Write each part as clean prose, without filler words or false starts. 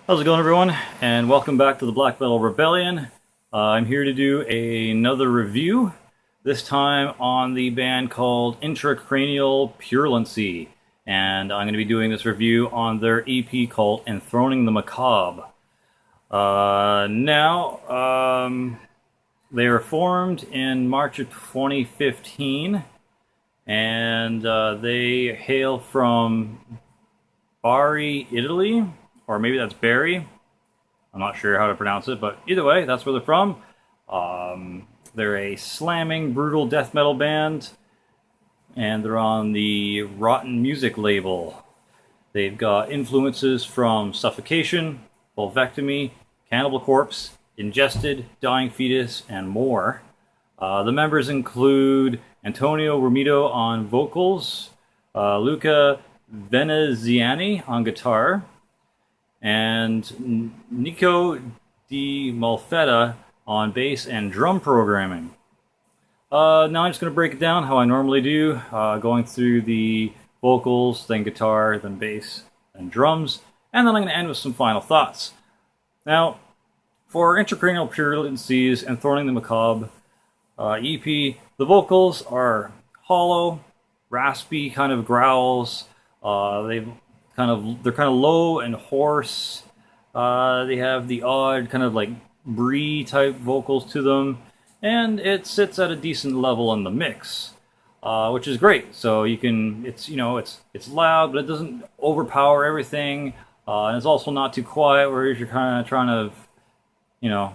How's it going, everyone? And welcome back to the Black Metal Rebellion. I'm here to do another review, this time on the band called Intracranial Purulency. And I'm going to be doing this review on their EP called Enthroning The Macabre. They were formed in March of 2015, and they hail from Bari, Italy, or maybe that's Barry. I'm not sure how to pronounce it, but either way, that's where they're from. They're a slamming, brutal death metal band, and they're on the Rotten Music label. They've got influences from Suffocation, Vulvectomy, Cannibal Corpse, Ingested, Dying Fetus, and more. The members include Antonio Romito on vocals, Luca Veneziani on guitar, and Nico Di Malfetta on bass and drum programming. Now I'm just going to break it down how I normally do, going through the vocals, then guitar, then bass, then drums, and then I'm going to end with some final thoughts. Now, for Intracranial Purulency's Enthroning the Macabre EP, the vocals are hollow, raspy kind of growls. They're kind of low and hoarse. They have the odd kind of like brie type vocals to them, and it sits at a decent level in the mix, which is great. So it's loud, but it doesn't overpower everything, and it's also not too quiet, whereas you're kind of trying to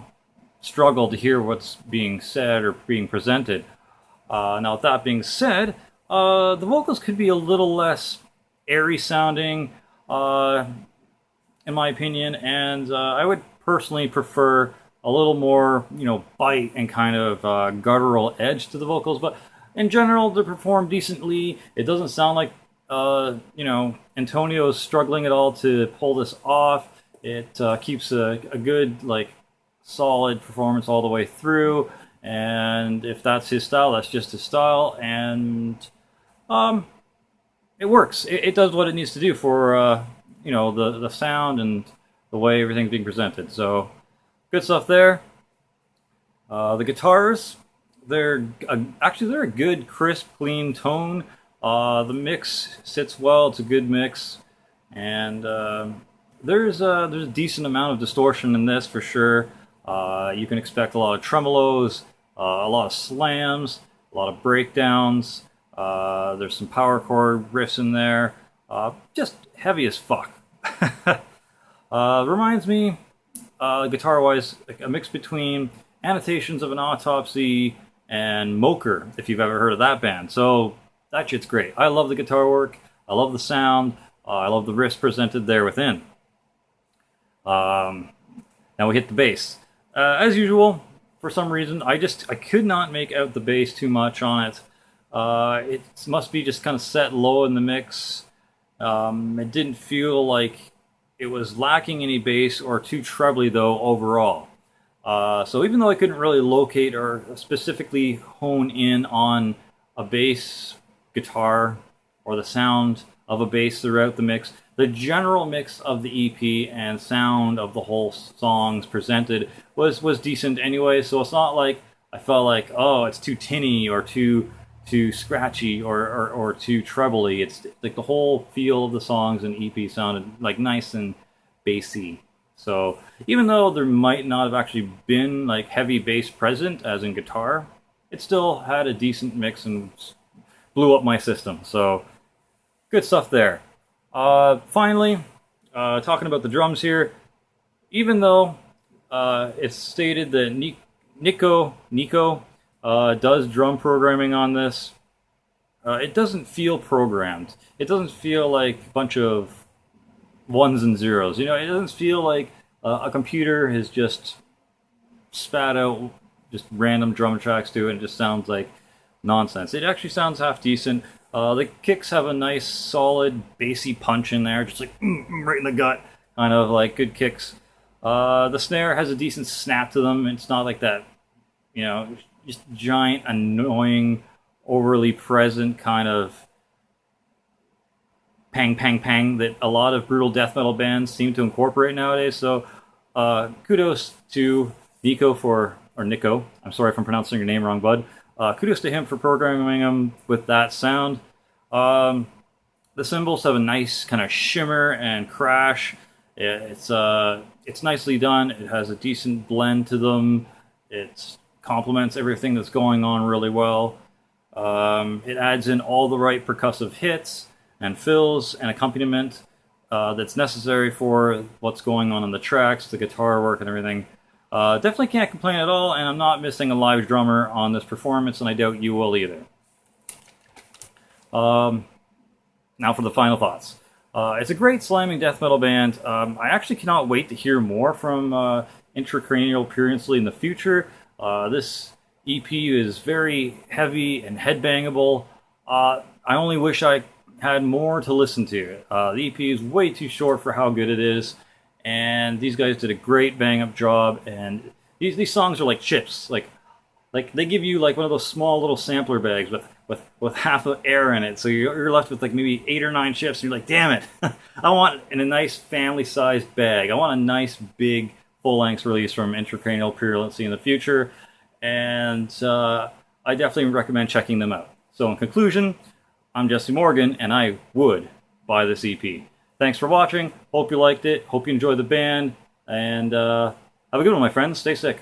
struggle to hear what's being said or being presented. Now, with that being said, the vocals could be a little less airy sounding, in my opinion, and I would personally prefer a little more, bite and kind of guttural edge to the vocals. But in general, they perform decently. It doesn't sound like Antonio's struggling at all to pull this off. It keeps a good, solid performance all the way through. And if that's his style, that's just his style, and it works. It does what it needs to do for the sound and the way everything's being presented. So good stuff there. The guitars, they're a good, crisp, clean tone. The mix sits well. It's a good mix, and there's a decent amount of distortion in this for sure. You can expect a lot of tremolos, a lot of slams, a lot of breakdowns. There's some power chord riffs in there. Just heavy as fuck. Reminds me, guitar-wise, a mix between Annotations of an Autopsy and Moker, if you've ever heard of that band. So that shit's great. I love the guitar work. I love the sound. I love the riffs presented there within. Now we hit the bass. As usual, for some reason, I could not make out the bass too much on it. It must be just kind of set low in the mix. It didn't feel like it was lacking any bass or too trebly, though, overall. So even though I couldn't really locate or specifically hone in on a bass guitar or the sound of a bass throughout the mix, the general mix of the EP and sound of the whole songs presented was decent anyway. So it's not like I felt like, oh, it's too tinny or too scratchy or too trebly. It's like the whole feel of the songs and EP sounded like nice and bassy. So even though there might not have actually been like heavy bass present as in guitar, it still had a decent mix and blew up my system. So good stuff there. Finally, talking about the drums here, even though it's stated that Nico does drum programming on this, it doesn't feel programmed. It doesn't feel like a bunch of ones and zeros. It doesn't feel like a computer has just spat out just random drum tracks to it and it just sounds like nonsense. It actually sounds half decent. The kicks have a nice, solid, bassy punch in there, just like right in the gut, kind of like good kicks. The snare has a decent snap to them. It's not like that, just giant, annoying, overly present kind of pang, pang, pang that a lot of brutal death metal bands seem to incorporate nowadays. So kudos to Nico. I'm sorry if I'm pronouncing your name wrong, bud. Kudos to him for programming them with that sound. The cymbals have a nice kind of shimmer and crash. It's nicely done. It has a decent blend to them. It complements everything that's going on really well. It adds in all the right percussive hits and fills and accompaniment that's necessary for what's going on in the tracks, the guitar work and everything. Definitely can't complain at all, and I'm not missing a live drummer on this performance, and I doubt you will either. Now for the final thoughts. It's a great slamming death metal band. I actually cannot wait to hear more from Intracranial Purulency in the future. This EP is very heavy and headbangable. I only wish I had more to listen to. The EP is way too short for how good it is, and these guys did a great bang-up job. And these songs are like chips. Like they give you like one of those small little sampler bags with half of air in it, so you're left with like maybe 8 or 9 chips, and you're like, damn it, I want in a nice family-sized bag. I want a nice big full-length release from Intracranial Purulency in the future, and I definitely recommend checking them out. So in conclusion, I'm Jesse Morgan, and I would buy this EP. Thanks for watching. Hope you liked it. Hope you enjoyed the band, and have a good one, my friends. Stay sick.